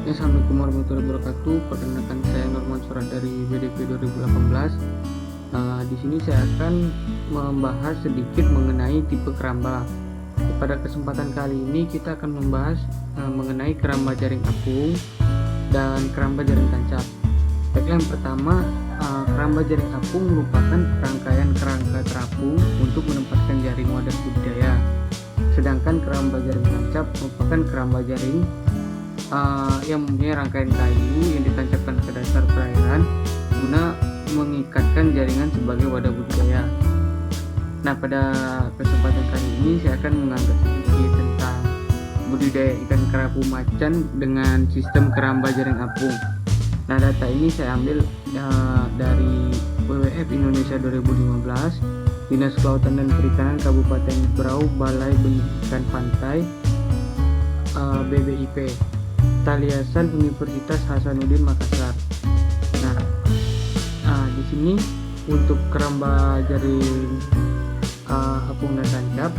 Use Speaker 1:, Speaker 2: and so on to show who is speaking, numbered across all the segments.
Speaker 1: Ya, Assalamualaikum warahmatullahi wabarakatuh. Perkenalkan, saya Norman Surat dari BDP 2018. Di sini saya akan membahas sedikit mengenai tipe keramba. Pada kesempatan kali ini kita akan membahas mengenai keramba jaring apung dan keramba jaring tancap. Baik, yang pertama, keramba jaring apung merupakan rangkaian kerangka terapung untuk menempatkan jaring wadah budidaya. Sedangkan keramba jaring tancap merupakan keramba jaring yang mempunyai rangkaian kayu yang ditancapkan ke dasar perairan guna mengikatkan jaringan sebagai wadah budidaya. Nah, pada kesempatan kali ini saya akan mengangkat sedikit tentang budidaya ikan kerapu macan dengan sistem keramba jaring apung. Nah, data ini saya ambil dari WWF Indonesia 2015, Dinas Kelautan dan Perikanan Kabupaten Berau, Balai Benih Ikan Pantai, BBIP, Taliasan Universitas Hasanuddin Makassar. Nah, di sini untuk keramba jaring apung dan tancap,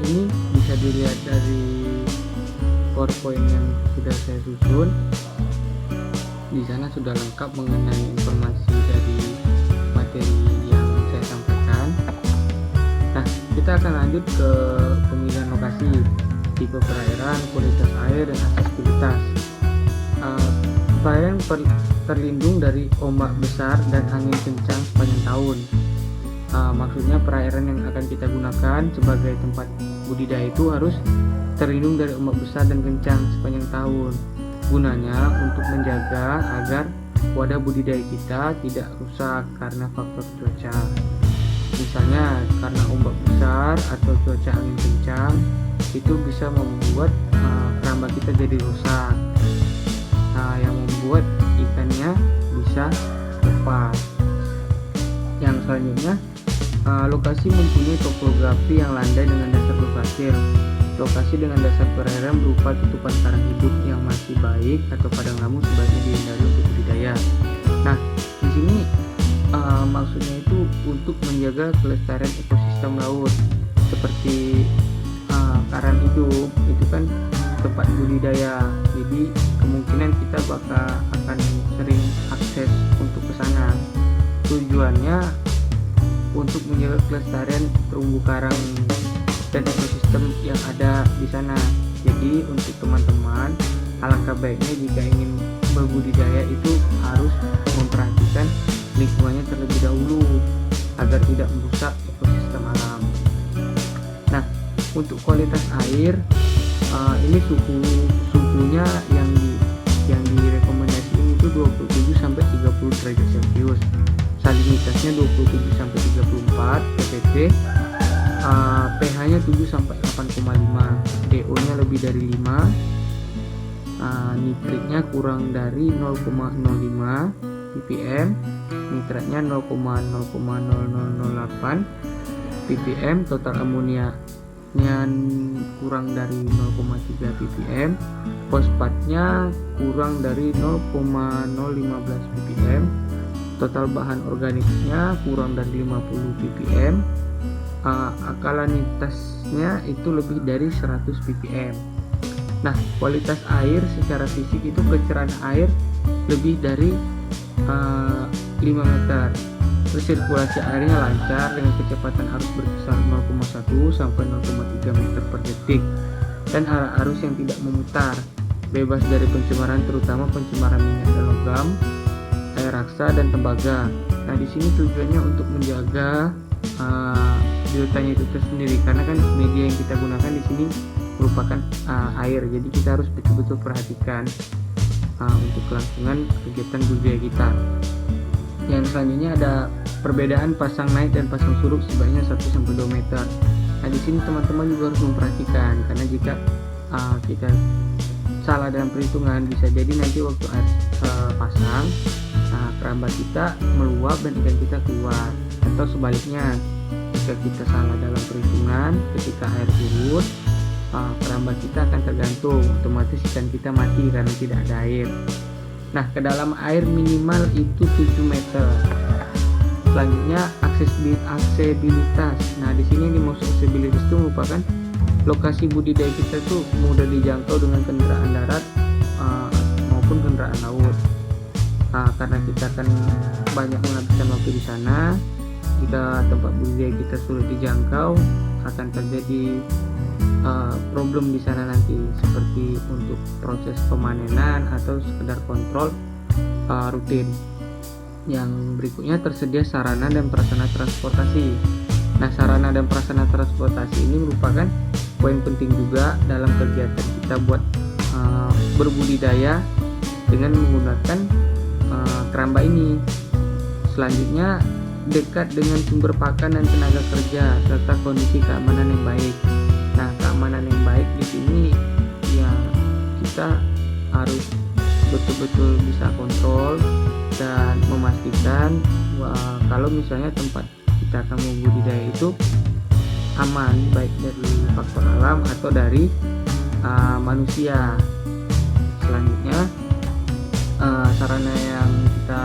Speaker 1: ini bisa dilihat dari PowerPoint yang sudah saya susun. Di sana sudah lengkap mengenai informasi dari materi yang saya sampaikan. Nah, kita akan lanjut ke pemilihan lokasi, tipe perairan, kualitas air, dan aksesibilitas. Perairan terlindung dari ombak besar dan angin kencang sepanjang tahun. Maksudnya perairan yang akan kita gunakan sebagai tempat budidaya itu harus terlindung dari ombak besar dan kencang sepanjang tahun. Gunanya untuk menjaga agar wadah budidaya kita tidak rusak karena faktor cuaca. Misalnya karena ombak besar atau cuaca angin kencang, itu bisa membuat keramba kita jadi rusak, yang membuat ikannya bisa lepas. Yang selanjutnya, lokasi mempunyai topografi yang landai dengan dasar berpasir. Lokasi dengan dasar perairan berupa tutupan karang hidup yang masih baik atau padang lamu sebaiknya dihindari untuk budidaya. Nah, di sini maksudnya itu untuk menjaga kelestarian ekosistem laut, seperti karang hidup itu kan tempat budidaya, jadi kemungkinan kita akan sering akses untuk ke sana. Tujuannya untuk menjaga kelestarian terumbu karang dan ekosistem yang ada di sana. Jadi untuk teman-teman, alangkah baiknya jika ingin berbudidaya itu harus memperhatikan lingkungannya terlebih dahulu agar tidak merusak ekosistem alam. Nah, untuk kualitas air, ini suhunya yang direkomendasikan itu 27 sampai 30 derajat Celcius. Salinitasnya 27 sampai 34 ppb. pH-nya 7 sampai 8,5, DO-nya lebih dari 5, nitritnya kurang dari 0,05 ppm, nitratnya 0,0008 ppm, total amoniaknya kurang dari 0,3 ppm, fosfatnya kurang dari 0,015 ppm, total bahan organiknya kurang dari 50 ppm, alkalinitasnya itu lebih dari 100 ppm. Nah, kualitas air secara fisik itu kecerahan air lebih dari 5 meter. Sirkulasi airnya lancar dengan kecepatan arus berkisar 0,1 sampai 0,3 meter per detik dan arus yang tidak memutar, bebas dari pencemaran terutama pencemaran minyak dan logam, air raksa dan tembaga. Nah, di sini tujuannya untuk menjaga biotanya itu tersendiri, karena kan media yang kita gunakan di sini merupakan air, jadi kita harus betul-betul perhatikan untuk kelangsungan kegiatan budidaya kita. Yang selanjutnya ada perbedaan pasang naik dan pasang surut sebaiknya 1-2 meter. Nah, di sini teman-teman juga harus memperhatikan, karena jika kita salah dalam perhitungan bisa jadi nanti waktu air pasang, keramba kita meluap dan ikan kita keluar, atau sebaliknya jika kita salah dalam perhitungan ketika air surut, keramba kita akan tergantung, otomatis ikan kita mati karena tidak ada air. Nah, kedalaman air minimal itu 7 meter. Selanjutnya aksesibilitas. Nah, di sini yang dimaksud aksesibilitas itu merupakan lokasi budidaya kita tuh mudah dijangkau dengan kendaraan darat maupun kendaraan laut. Karena kita akan banyak menghabiskan waktu di sana, jika tempat budidaya kita sulit dijangkau, akan terjadi problem di sana nanti, seperti untuk proses pemanenan atau sekedar kontrol rutin. Yang berikutnya, tersedia sarana dan prasarana transportasi. Nah, sarana dan prasarana transportasi ini merupakan poin penting juga dalam kegiatan kita buat berbudidaya dengan menggunakan keramba ini. Selanjutnya, dekat dengan sumber pakan dan tenaga kerja serta kondisi keamanan yang baik. Nah, keamanan yang baik di sini ya kita harus betul-betul bisa kontrol dan memastikan kalau misalnya tempat kita akan membudidaya itu aman, baik dari faktor alam atau dari manusia. Selanjutnya, sarana yang kita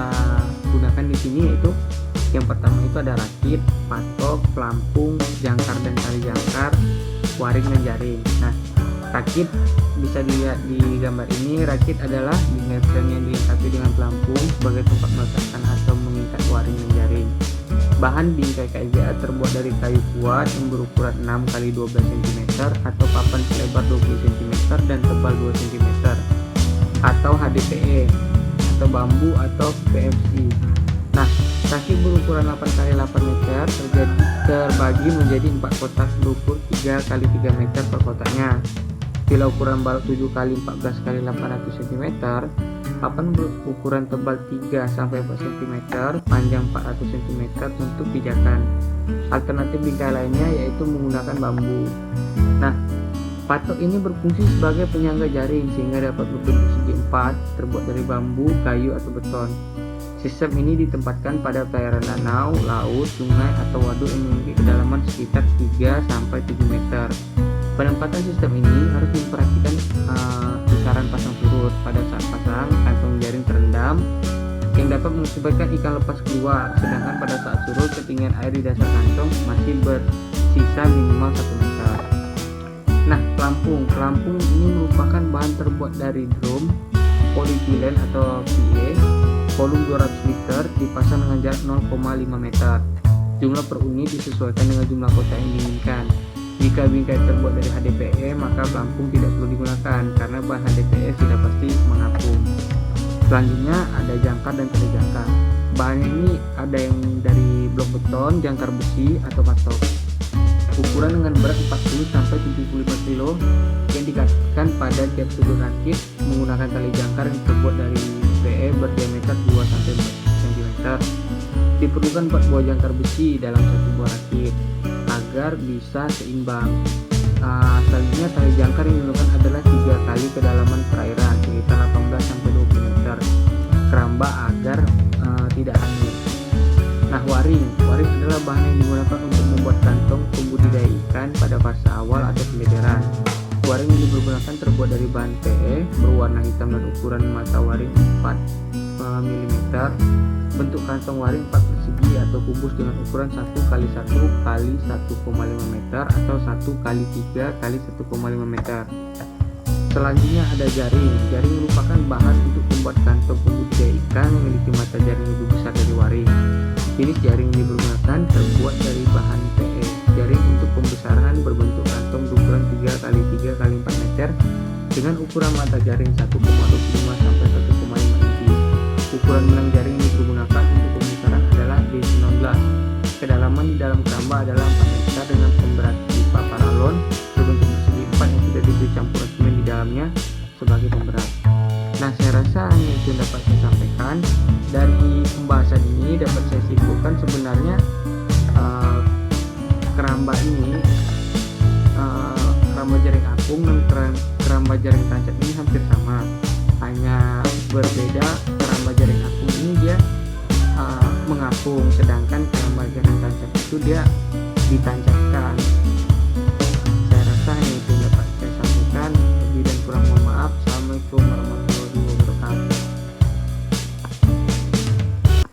Speaker 1: gunakan di sini yaitu yang pertama itu ada rakit, patok, pelampung, jangkar dan tali jangkar, waring dan jaring. Nah, rakit bisa dilihat di gambar ini. Rakit adalah bingkai frame yang dilengkapi dengan pelampung sebagai tempat meletakkan atau mengikat waring dan jaring. Bahan bingkai KJA terbuat dari kayu kuat yang berukuran 6 x 12 cm atau papan selebar 20 cm dan tebal 2 cm, atau HDPE atau bambu atau PVC. Nah, kaki berukuran 8 x 8 meter terbagi menjadi 4 kotak berukur 3 x 3 meter per kotaknya. Bila ukuran balok 7 x 14 x 800 cm, papan berukuran tebal 3 sampai 4 cm, panjang 400 cm untuk pijakan. Alternatif bingkai lainnya yaitu menggunakan bambu. Nah, patok ini berfungsi sebagai penyangga jaring sehingga dapat berbentuk segi 4, terbuat dari bambu, kayu atau beton. Sistem ini ditempatkan pada perairan danau, laut, sungai atau waduk yang memiliki kedalaman sekitar 3-7 meter. Penempatan sistem ini harus memperhatikan besaran pasang surut. Pada saat pasang, kantong jaring terendam yang dapat mengakibatkan ikan lepas keluar, sedangkan pada saat surut ketinggian air di dasar kantong masih bersisa minimal 1 meter. Nah, pelampung ini merupakan bahan terbuat dari drum, polietilen atau PE, volume 200 liter, dipasang dengan jarak 0,5 meter. Jumlah per unit disesuaikan dengan jumlah kotak yang diinginkan. Jika bingkai terbuat dari HDPE, maka pelampung tidak perlu digunakan karena bahan HDPE sudah pasti mengapung. Selanjutnya ada jangkar dan tali jangkar. Bahannya ini ada yang dari blok beton, jangkar besi atau patok. Ukuran dengan berat 40-75 kg yang dikatkan pada tiap sudut rakit menggunakan tali jangkar yang terbuat dari PE berdiameter 2-4 cm. Diperlukan 4 buah jangkar besi dalam satu buah rakit agar bisa seimbang. Selanjutnya tali jangkar yang digunakan adalah 3 kali kedalaman perairan sekitar 18-20 meter. Keramba agar tidak hanyut. Nah, waring adalah bahan yang digunakan untuk membuat kantong pembudidaya ikan pada fase awal atau pelederan. Waring yang dipergunakan terbuat dari bahan PE berwarna hitam dan ukuran mata waring 4 mm. Bentuk kantong waring 4 persegi atau kubus dengan ukuran 1 x 1 x 1,5 meter atau 1 x 3 x 1,5 meter. Selanjutnya ada jaring. Jaring merupakan bahan untuk membuat kantong pembudidaya ikan yang memiliki mata jaring lebih besar dari waring. Jenis jaring yang digunakan terbuat dari bahan PE. Jaring untuk pembesaran berbentuk kantong berukuran 3 x 3 x 4 meter dengan ukuran mata jaring 1,25 sampai 1,5 inci. Ukuran benang jaring yang digunakan untuk pembesaran adalah D19. Kedalaman di dalam keramba adalah 4 meter dengan pemberat pipa paralon berbentuk persegi 4 yang sudah diberi campuran semen di dalamnya sebagai pemberat. Nah, saya rasa hanya itu yang dapat saya sampaikan. Dari pembahasan ini dapat saya simpulkan sebenarnya keramba ini, keramba jaring apung dan keramba jaring tancap ini hampir sama. Hanya berbeda, keramba jaring apung ini dia mengapung, sedangkan keramba jaring tancap itu dia ditancapkan. Saya rasa hanya itu yang dapat saya sampaikan. Lebih dan kurang mohon maaf. Assalamualaikum warahmatullahi wabarakatuh.